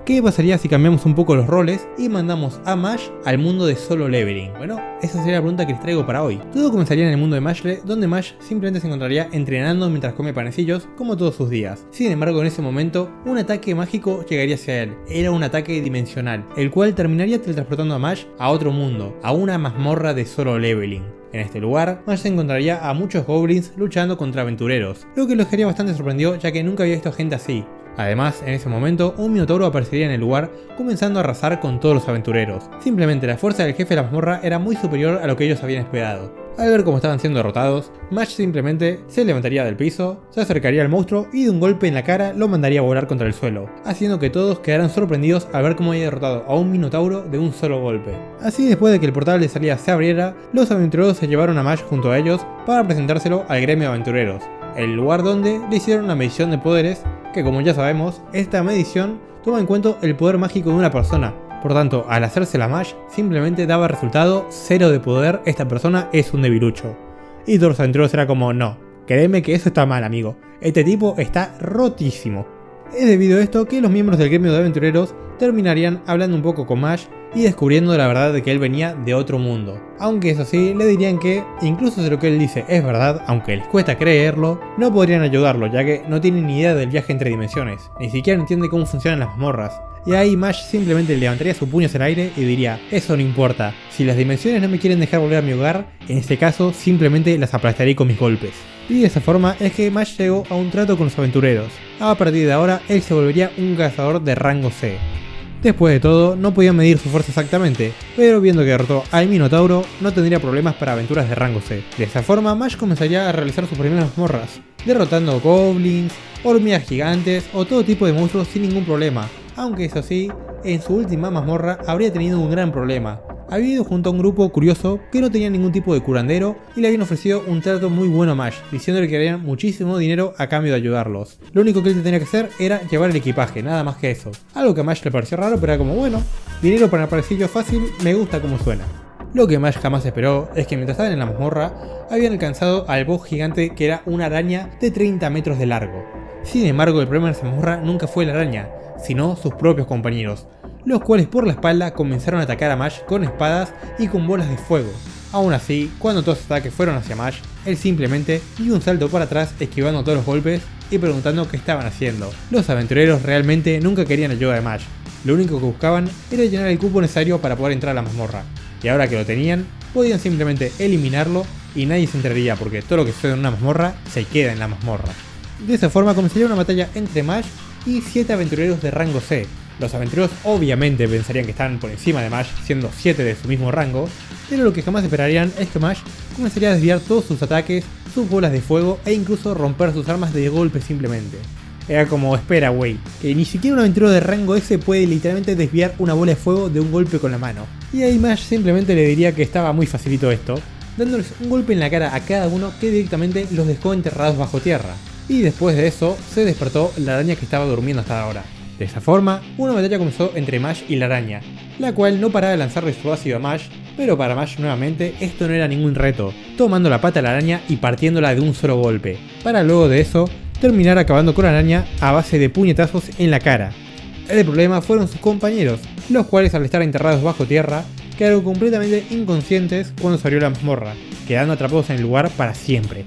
¿qué pasaría si cambiamos un poco los roles y mandamos a Mash al mundo de Solo Leveling? Bueno, esa sería la pregunta que les traigo para hoy. Todo comenzaría en el mundo de Mashle, donde Mash simplemente se encontraría entrenando mientras come panecillos como todos sus días. Sin embargo, en ese momento, un ataque mágico llegaría hacia él. Era un ataque dimensional, el cual terminaría teletransportando a Mash a otro mundo, a una mazmorra de Solo Leveling. En este lugar, Mash se encontraría a muchos goblins luchando contra aventureros, lo que lo dejaría bastante sorprendido ya que nunca había visto gente así. Además, en ese momento, un minotauro aparecería en el lugar, comenzando a arrasar con todos los aventureros. Simplemente la fuerza del jefe de la mazmorra era muy superior a lo que ellos habían esperado. Al ver cómo estaban siendo derrotados, Mash simplemente se levantaría del piso, se acercaría al monstruo y de un golpe en la cara lo mandaría a volar contra el suelo, haciendo que todos quedaran sorprendidos al ver cómo había derrotado a un minotauro de un solo golpe. Así, después de que el portal de salida se abriera, los aventureros se llevaron a Mash junto a ellos para presentárselo al gremio de aventureros, el lugar donde le hicieron una medición de poderes, que como ya sabemos, esta medición toma en cuenta el poder mágico de una persona. Por tanto, al hacerse la Mash, simplemente daba resultado 0 de poder, esta persona es un debilucho. Y todos los aventureros era como, no, créeme que eso está mal, amigo, este tipo está rotísimo. Es debido a esto que los miembros del gremio de aventureros terminarían hablando un poco con Mash y descubriendo la verdad de que él venía de otro mundo. Aunque eso sí, le dirían que, incluso si lo que él dice es verdad, aunque les cuesta creerlo, no podrían ayudarlo ya que no tienen ni idea del viaje entre dimensiones, ni siquiera entiende cómo funcionan las mazmorras. Y ahí Mash simplemente levantaría sus puños al aire y diría, eso no importa, si las dimensiones no me quieren dejar volver a mi hogar, en este caso simplemente las aplastaré con mis golpes. Y de esa forma es que Mash llegó a un trato con los aventureros. A partir de ahora, él se volvería un cazador de rango C. Después de todo, no podía medir su fuerza exactamente, pero viendo que derrotó al Minotauro, no tendría problemas para aventuras de rango C. De esa forma, Mash comenzaría a realizar sus primeras mazmorras, derrotando goblins, hormigas gigantes o todo tipo de monstruos sin ningún problema. Aunque eso sí, en su última mazmorra habría tenido un gran problema. Había ido junto a un grupo curioso que no tenía ningún tipo de curandero y le habían ofrecido un trato muy bueno a Mash, diciéndole que darían muchísimo dinero a cambio de ayudarlos. Lo único que él tenía que hacer era llevar el equipaje, nada más que eso. Algo que a Mash le pareció raro, pero era como, bueno, dinero para el parecillo fácil, me gusta como suena. Lo que Mash jamás esperó es que mientras estaban en la mazmorra, habían alcanzado al boss gigante que era una araña de 30 metros de largo. Sin embargo, el problema de esa mazmorra nunca fue la araña, sino sus propios compañeros, los cuales por la espalda comenzaron a atacar a Mash con espadas y con bolas de fuego. Aún así, cuando todos los ataques fueron hacia Mash, él simplemente dio un salto para atrás esquivando todos los golpes y preguntando qué estaban haciendo. Los aventureros realmente nunca querían ayuda de Mash, lo único que buscaban era llenar el cupo necesario para poder entrar a la mazmorra, y ahora que lo tenían, podían simplemente eliminarlo y nadie se enteraría porque todo lo que sucede en una mazmorra se queda en la mazmorra. De esa forma comenzaría una batalla entre Mash y 7 aventureros de rango C. Los aventureros obviamente pensarían que están por encima de Mash, siendo 7 de su mismo rango, pero lo que jamás esperarían es que Mash comenzaría a desviar todos sus ataques, sus bolas de fuego e incluso romper sus armas de golpe simplemente. Era como, espera wey, que ni siquiera un aventurero de rango S puede literalmente desviar una bola de fuego de un golpe con la mano. Y ahí Mash simplemente le diría que estaba muy facilito esto, dándoles un golpe en la cara a cada uno que directamente los dejó enterrados bajo tierra. Y después de eso, se despertó la araña que estaba durmiendo hasta ahora. De esa forma, una batalla comenzó entre Mash y la araña, la cual no paraba de lanzarle su ácido a Mash, pero para Mash nuevamente esto no era ningún reto, tomando la pata a la araña y partiéndola de un solo golpe, para luego de eso, terminar acabando con la araña a base de puñetazos en la cara. El problema fueron sus compañeros, los cuales al estar enterrados bajo tierra, quedaron completamente inconscientes cuando salió la mazmorra, quedando atrapados en el lugar para siempre.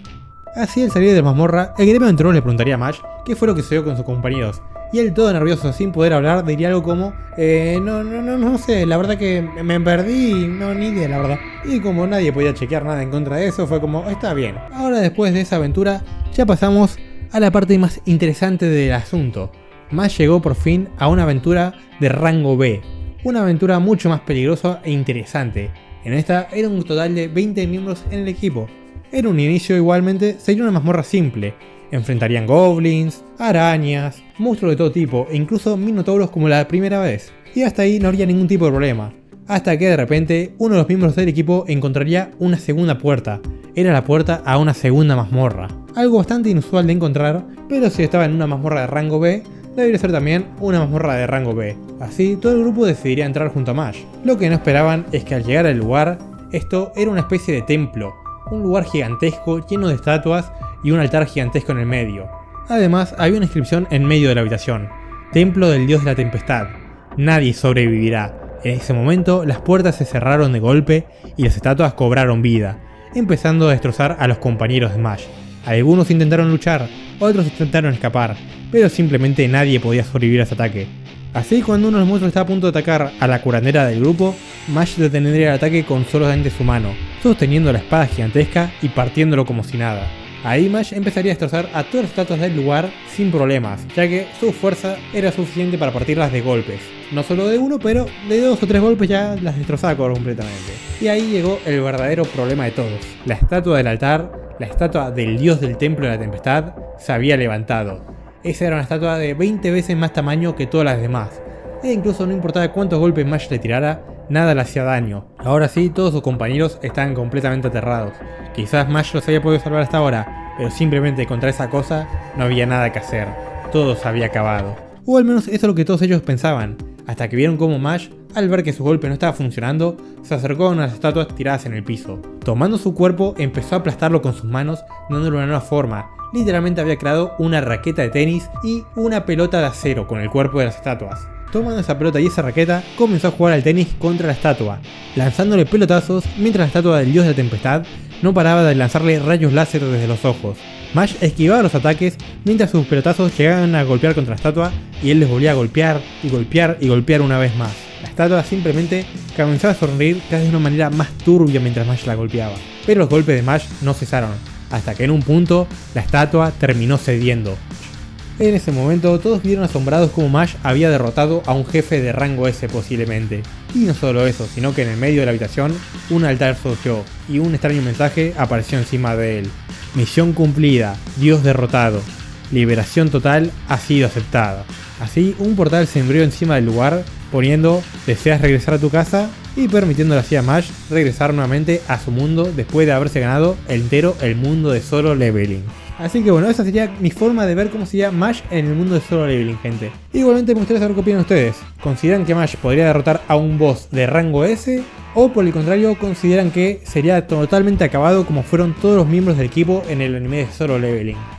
Así al salir de la mazmorra, el gremio de aventureros le preguntaría a Mash qué fue lo que sucedió con sus compañeros, y él todo nervioso sin poder hablar diría algo como no sé, la verdad que me perdí, no ni idea la verdad. Y como nadie podía chequear nada en contra de eso, fue como, está bien. Ahora después de esa aventura, ya pasamos a la parte más interesante del asunto. Mash llegó por fin a una aventura de rango B, una aventura mucho más peligrosa e interesante. En esta era un total de 20 miembros en el equipo. En un inicio igualmente sería una mazmorra simple, enfrentarían goblins, arañas, monstruos de todo tipo e incluso minotauros como la primera vez, y hasta ahí no habría ningún tipo de problema, hasta que de repente uno de los miembros del equipo encontraría una segunda puerta, era la puerta a una segunda mazmorra, algo bastante inusual de encontrar, pero si estaba en una mazmorra de rango B, debería ser también una mazmorra de rango B, así todo el grupo decidiría entrar junto a Mash. Lo que no esperaban es que al llegar al lugar, esto era una especie de templo, un lugar gigantesco lleno de estatuas y un altar gigantesco en el medio. Además, había una inscripción en medio de la habitación, Templo del Dios de la Tempestad, nadie sobrevivirá. En ese momento las puertas se cerraron de golpe y las estatuas cobraron vida, empezando a destrozar a los compañeros de Smash. Algunos intentaron luchar, otros intentaron escapar, pero simplemente nadie podía sobrevivir a ese ataque. Así, cuando uno de los monstruos estaba a punto de atacar a la curandera del grupo, Smash detendría el ataque con solamente su mano, sosteniendo la espada gigantesca y partiéndolo como si nada. Ahí Smash empezaría a destrozar a todas las estatuas del lugar sin problemas, ya que su fuerza era suficiente para partirlas de golpes. No solo de uno, pero de 2 o 3 golpes ya las destrozaba completamente. Y ahí llegó el verdadero problema de todos. La estatua del altar, la estatua del dios del templo de la tempestad, se había levantado. Esa era una estatua de 20 veces más tamaño que todas las demás. E incluso no importaba cuántos golpes Smash le tirara, nada le hacía daño. Ahora sí, todos sus compañeros estaban completamente aterrados. Quizás Smash los había podido salvar hasta ahora, pero simplemente contra esa cosa no había nada que hacer. Todo se había acabado. O al menos eso es lo que todos ellos pensaban, hasta que vieron cómo Smash, al ver que su golpe no estaba funcionando, se acercó a unas estatuas tiradas en el piso. Tomando su cuerpo, empezó a aplastarlo con sus manos, dándole una nueva forma. Literalmente había creado una raqueta de tenis y una pelota de acero con el cuerpo de las estatuas. Tomando esa pelota y esa raqueta, comenzó a jugar al tenis contra la estatua, lanzándole pelotazos mientras la estatua del dios de la tempestad no paraba de lanzarle rayos láser desde los ojos. Smash esquivaba los ataques mientras sus pelotazos llegaban a golpear contra la estatua y él les volvía a golpear y golpear y golpear una vez más. La estatua simplemente comenzaba a sonreír casi de una manera más turbia mientras Smash la golpeaba. Pero los golpes de Smash no cesaron, hasta que en un punto la estatua terminó cediendo. En ese momento todos vieron asombrados cómo Smash había derrotado a un jefe de rango S posiblemente. Y no solo eso, sino que en el medio de la habitación un altar surgió y un extraño mensaje apareció encima de él. Misión cumplida, Dios derrotado. Liberación total ha sido aceptada. Así, un portal se abrió encima del lugar, poniendo "deseas regresar a tu casa" y permitiéndole así a Smash regresar nuevamente a su mundo después de haberse ganado el mundo de Solo Leveling. Así que bueno, esa sería mi forma de ver cómo sería Smash en el mundo de Solo Leveling, gente. Igualmente me gustaría saber qué opinan ustedes. ¿Consideran que Smash podría derrotar a un boss de rango S? ¿O por el contrario, consideran que sería totalmente acabado como fueron todos los miembros del equipo en el anime de Solo Leveling?